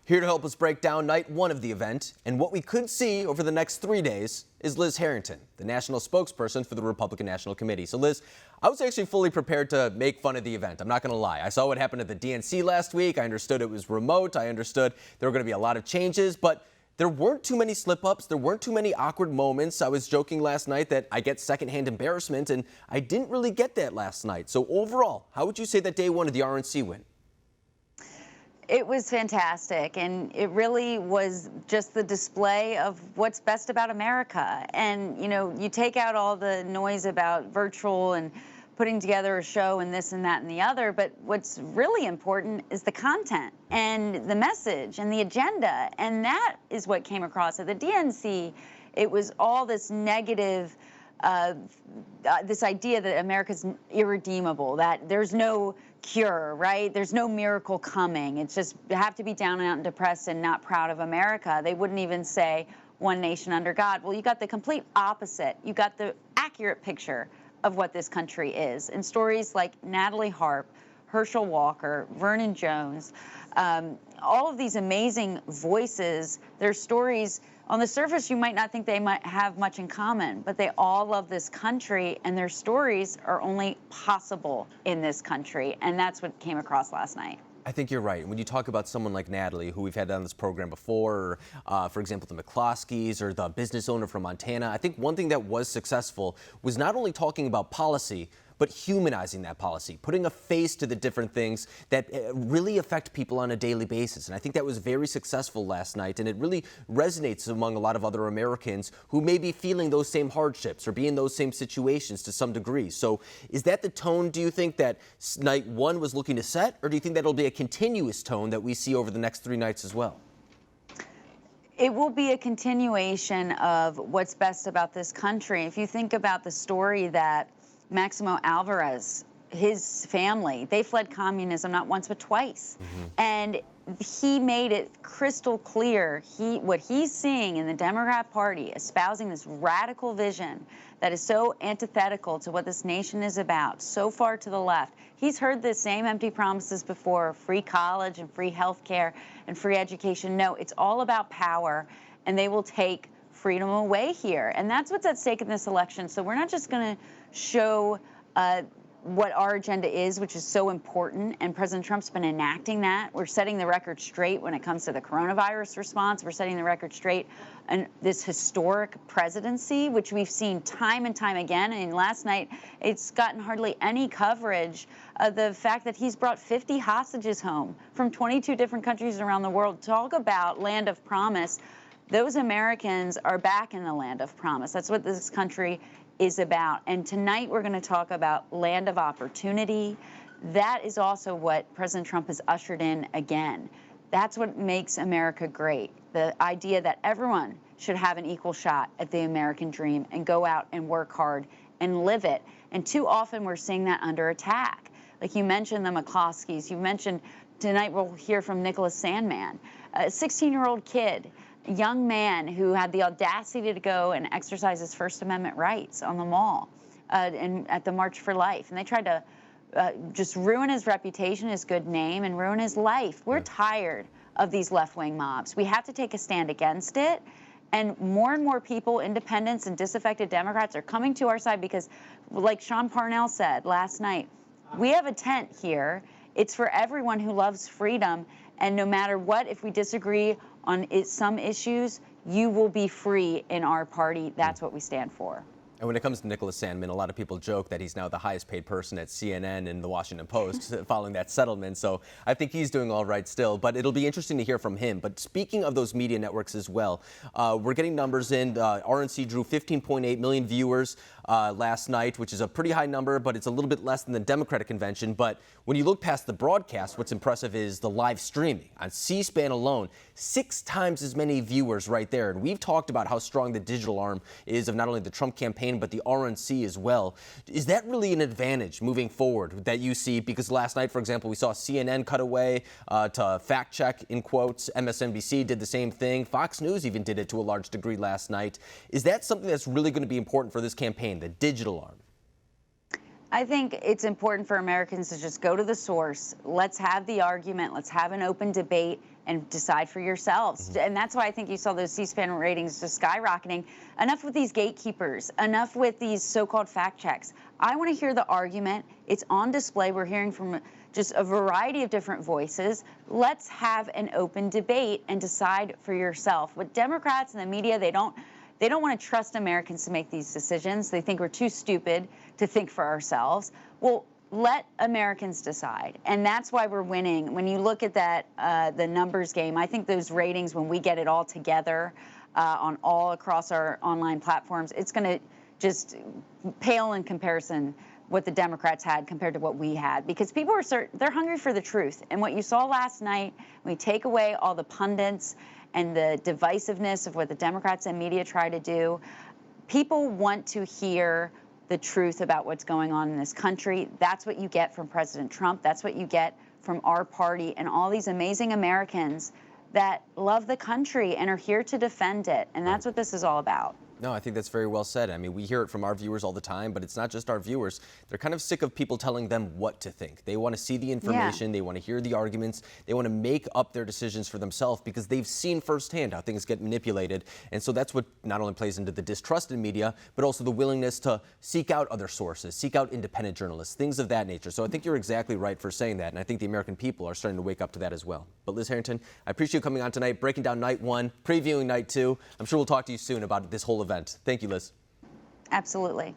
Here to help us break down night one of the event and what we could see over the next 3 days is Liz Harrington, the national spokesperson for the Republican National Committee. So Liz, I was actually fully prepared to make fun of the event. I'm not going to lie. I saw what happened at the DNC last week. I understood it was remote. I understood there were going to be a lot of changes, but there weren't too many slip-ups. There weren't too many awkward moments. I was joking last night that I get secondhand embarrassment, and I didn't really get that last night. So overall, how would you say that day one of the RNC went? It was fantastic, and it really was just the display of what's best about America. And, you know, you take out all the noise about virtual and putting together a show and this and that and the other, but what's really important is the content and the message and the agenda, and that is what came across at the DNC. It was all this negative, this idea that America's irredeemable, that there's no cure, right? There's no miracle coming. It's just you have to be down and out and depressed and not proud of America. They wouldn't even say one nation under God. Well, you got the complete opposite. You got the accurate picture of what this country is. And stories like Natalie Harp, Herschel Walker, Vernon Jones, all of these amazing voices, their stories, on the surface, you might not think they might have much in common, but they all love this country, and their stories are only possible in this country, and that's what came across last night. I think you're right. When you talk about someone like Natalie, who we've had on this program before, or, for example, the McCloskeys or the business owner from Montana, I think one thing that was successful was not only talking about policy, but humanizing that policy, putting a face to the different things that really affect people on a daily basis. And I think that was very successful last night, and it really resonates among a lot of other Americans who may be feeling those same hardships or be in those same situations to some degree. So is that the tone, do you think, that night one was looking to set, or do you think that it'll be a continuous tone that we see over the next 3 nights as well? It will be a continuation of what's best about this country. If you think about the story that Maximo Alvarez, his family, they fled communism not once but twice. And he made it crystal clear what he's seeing in the Democrat Party, espousing this radical vision that is so antithetical to what this nation is about, so far to the left. He's heard the same empty promises before, free college and free health care and free education. No, it's all about power, and they will take freedom away here. And that's what's at stake in this election. So we're not just going to show what our agenda is, which is so important, and President Trump's been enacting that. We're setting the record straight when it comes to the coronavirus response. We're setting the record straight on this historic presidency, which we've seen time and time again. And last night, it's gotten hardly any coverage of the fact that he's brought 50 hostages home from 22 different countries around the world. Talk about land of promise. Those Americans are back in the land of promise. That's what this country is about. And tonight we're going to talk about land of opportunity. That is also what President Trump has ushered in again. That's what makes America great. The idea that everyone should have an equal shot at the American dream and go out and work hard and live it. And too often we're seeing that under attack. Like you mentioned the McCloskeys. You mentioned tonight we'll hear from Nicholas Sandmann, a 16-year-old kid, young man who had the audacity to go and exercise his First Amendment rights on the Mall and at the March for Life. And they tried to just ruin his reputation, his good name, and ruin his life. We're tired of these left-wing mobs. We have to take a stand against it. And more people, independents and disaffected Democrats, are coming to our side because, like Sean Parnell said last night, we have a tent here. It's for everyone who loves freedom. And no matter what, if we disagree on some issues, you will be free in our party. That's what we stand for. And when it comes to Nicholas Sandmann, a lot of people joke that he's now the highest paid person at CNN and the Washington Post following that settlement. So I think he's doing all right still, but it'll be interesting to hear from him. But speaking of those media networks as well, we're getting numbers in. RNC drew 15.8 million viewers last night, which is a pretty high number, but it's a little bit less than the Democratic convention. But when you look past the broadcast, what's impressive is the live streaming. On C-SPAN alone, 6 times as many viewers right there. And we've talked about how strong the digital arm is of not only the Trump campaign, but the RNC as well. Is that really an advantage moving forward that you see? Because last night, for example, we saw CNN cut away to fact check, in quotes. MSNBC did the same thing. Fox News even did it to a large degree last night. Is that something that's really going to be important for this campaign, the digital arm? I think it's important for Americans to just go to the source. Let's have the argument. Let's have an open debate and decide for yourselves. And that's why I think you saw those C-SPAN ratings just skyrocketing. Enough with these gatekeepers, enough with these so-called fact checks. I want to hear the argument. It's on display. We're hearing from just a variety of different voices. Let's have an open debate and decide for yourself. What Democrats and the media, they don't want to trust Americans to make these decisions. They think we're too stupid to think for ourselves. Well, let Americans decide. And that's why we're winning. When you look at that, the numbers game, I think those ratings, when we get it all together on all across our online platforms, it's going to just pale in comparison what the Democrats had compared to what we had, because people are they're hungry for the truth. And what you saw last night, when we take away all the pundits and the divisiveness of what the Democrats and media try to do, people want to hear the truth about what's going on in this country. That's what you get from President Trump. That's what you get from our party and all these amazing Americans that love the country and are here to defend it. And that's what this is all about. No, I think that's very well said. I mean, we hear it from our viewers all the time, but it's not just our viewers. They're kind of sick of people telling them what to think. They want to see the information. They want to hear the arguments. They want to make up their decisions for themselves because they've seen firsthand how things get manipulated. And so that's what not only plays into the distrust in media, but also the willingness to seek out other sources, seek out independent journalists, things of that nature. So I think you're exactly right for saying that. And I think the American people are starting to wake up to that as well. But Liz Harrington, I appreciate you coming on tonight, breaking down night one, previewing night two. I'm sure we'll talk to you soon about this whole event. Thank you, Liz. Absolutely.